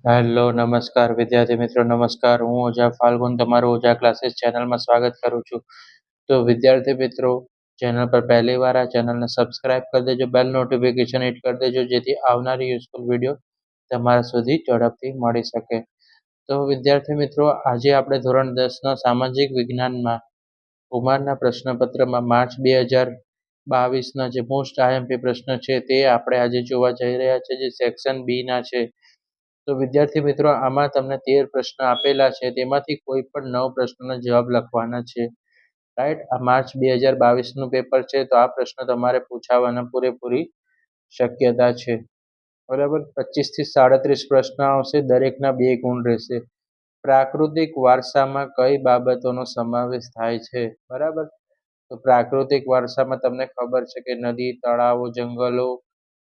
Hello નમસ્કાર વિદ્યાર્થી મિત્રો નમસ્કાર. હું ઓઝા ફાલ્ગુન તમારું ઓઝા ક્લાસીસ ચેનલમાં સ્વાગત કરું છું. તો વિદ્યાર્થી મિત્રો, ચેનલ પર પહેલી વાર આ ચેનલને સબસ્ક્રાઇબ કરી દેજો, બેલ નોટિફિકેશન હિટ કરી દેજો, જેથી આવનારી યુઝફુલ વિડીયો તમારા સુધી ઝડપથી મળી શકે. તો વિદ્યાર્થી મિત્રો, આજે આપણે ધોરણ 10ના સામાજિક વિજ્ઞાનમાં કુમારના પ્રશ્નપત્રમાં માર્ચ 2022ના જે મોસ્ટ આઈએમપી પ્રશ્ન છે તે આપણે આજે જોવા જઈ રહ્યા છે, જે સેક્શન બી ના છે. તો વિદ્યાર્થી મિત્રો, આમાં તમને 13 પ્રશ્ન આપેલા છે, તેમાંથી કોઈ પણ 9 પ્રશ્નોના જવાબ લખવાના છે. રાઈટ, આ માર્ચ 2022નું પેપર છે, તો આ પ્રશ્ન તમારે પૂછાવાના પૂરેપૂરી શક્યતા છે. બરાબર, 25 થી 37 પ્રશ્ન આવશે, દરેકના 2 ગુણ રહેશે. પ્રાકૃતિક વારસામાં કઈ બાબતોનો સમાવેશ થાય છે? બરાબર, તો પ્રાકૃતિક વારસામાં તમને ખબર છે કે નદી, તળાવો, જંગલો,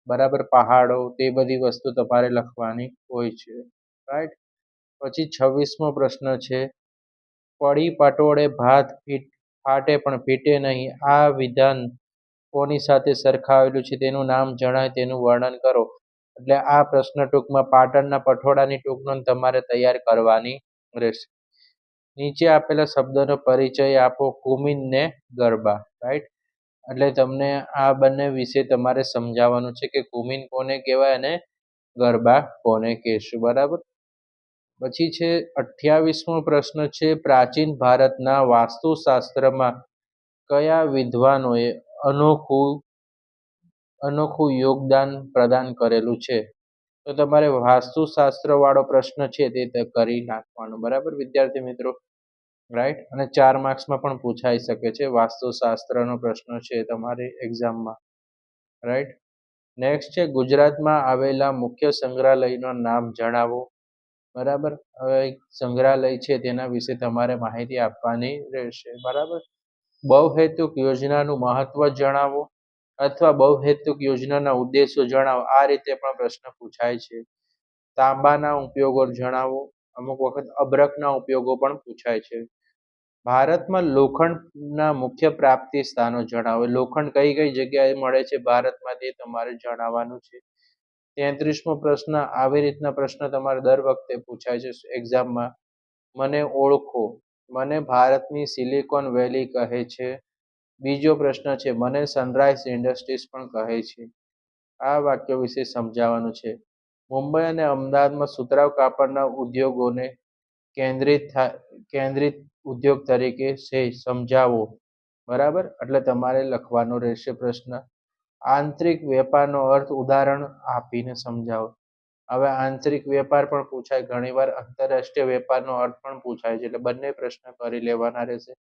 બરાબર, પહાડો, તે બધી વસ્તુ તમારે લખવાની હોય છે. રાઈટ, પછી 26મો પ્રશ્ન છે, પડી પટોળે ભાત ફાટે પણ ફીટે નહીં, આ વિધાન કોની સાથે સરખાવેલું છે? તેનું નામ જણાય, તેનું વર્ણન કરો. એટલે આ પ્રશ્ન ટૂંકમાં પાટણના પટોળાની ટૂંકનોંધ તમારે તૈયાર કરવાની રહેશે. નીચે આપેલા શબ્દનો પરિચય આપો. કુમિન ને ગરબા. રાઈટ, એટલે તમને આ બંને વિશે તમારે સમજાવવાનું છે કે કુમિન કોને કહેવાય અને ગરબા કોને કહેશું. બરાબર, પછી છે 28મો પ્રશ્ન છે, પ્રાચીન ભારતના વાસ્તુશાસ્ત્રમાં કયા વિદ્વાનોએ અનોખું યોગદાન પ્રદાન કરેલું છે? તો તમારે વાસ્તુશાસ્ત્ર વાળો પ્રશ્ન છે તે કરી નાખવાનો. બરાબર વિદ્યાર્થી મિત્રો, રાઈટ, અને 4 માર્ક્સમાં પણ પૂછાઈ શકે છે. વાસ્તુશાસ્ત્રનો પ્રશ્ન છે તમારી એક્ઝામમાં. રાઈટ, નેક્સ્ટ છે, ગુજરાતમાં આવેલા મુખ્ય સંગ્રહાલયનું નામ જણાવો. બરાબર, હવે સંગ્રહાલય છે તેના વિશે તમારે માહિતી આપવાની રહેશે. બરાબર, બહુહેતુક યોજનાનું મહત્વ જણાવો અથવા બહુહેતુક યોજનાના ઉદ્દેશો જણાવો. આ રીતે પણ પ્રશ્ન પૂછાય છે. તાંબાના ઉપયોગો જણાવો. અમુક વખત અભ્રકના ઉપયોગો પણ પૂછાય છે. ભારતમાં લોખંડના મુખ્ય પ્રાપ્તિ સ્થાનો જણાવો. લોખંડ કઈ કઈ જગ્યાએ મળે છે ભારતમાં, તે તમારે જણાવવાનું છે. 33મો પ્રશ્ન, આવી રીતના પ્રશ્ન તમારે દર વખતે પૂછાય છે એક્ઝામમાં. મને ઓળખો. મને ભારતની સિલિકોન વેલી કહે છે. બીજો પ્રશ્ન છે, મને સનરાઈઝ ઇન્ડસ્ટ્રીઝ પણ કહે છે. આ વાક્યો વિશે સમજાવવાનું છે. મુંબઈ અને અમદાવાદમાં સુતરાઉ કાપડના ઉદ્યોગોને કેન્દ્રિત ઉદ્યોગ તરીકે છે, સમજાવો. બરાબર, એટલે તમારે લખવાનો રહેશે પ્રશ્ન. આંતરિક વેપારનો અર્થ ઉદાહરણ આપીને સમજાવો. હવે આંતરિક વેપાર પણ પૂછાય ઘણીવાર, આંતરરાષ્ટ્રીય વેપારનો અર્થ પણ પૂછાય છે, એટલે બંને પ્રશ્ન કરી લેવાના રહેશે.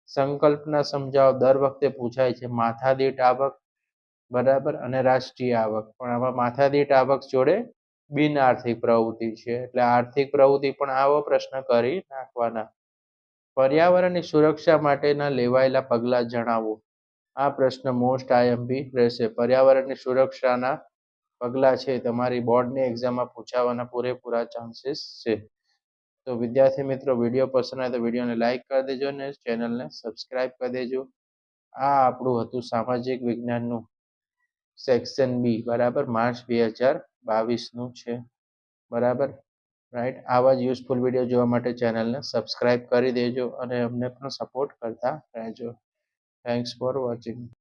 સંકલ્પના સમજાવો, દર વખતે પૂછાય છે. માથાદીઠ આવક, બરાબર, અને રાષ્ટ્રીય આવક, પણ આમાં માથાદીઠ આવક જોડે બિન આર્થિક પ્રવૃત્તિ છે, એટલે આર્થિક પ્રવૃત્તિ પણ આવો પ્રશ્ન કરી નાખવાના. પર્યાવરણની સુરક્ષા માટેના લેવાયેલા પગલાં જણાવો. આ પ્રશ્ન મોસ્ટ આઈએમપી રહેશે. પર્યાવરણની સુરક્ષાના પગલાં છે તમારી બોર્ડની એક્ઝામમાં પૂછાવાના પૂરેપૂરા ચાન્સીસ છે. તો વિદ્યાર્થી મિત્રો, વિડીયો પસંદ આવે તો વિડીયોને લાઈક કરી દેજો અને ચેનલને સબસ્ક્રાઈબ કરી દેજો. આ આપણું હતું સામાજિક વિજ્ઞાનનું સેક્શન બી. બરાબર, માર્ચ 2022નું છે. બરાબર, રાઈટ, આવા જ યુઝફુલ વિડીયો જોવા માટે ચેનલને સબસ્ક્રાઈબ કરી દેજો અને અમને પણ સપોર્ટ કરતા રહેજો. Thanks for watching.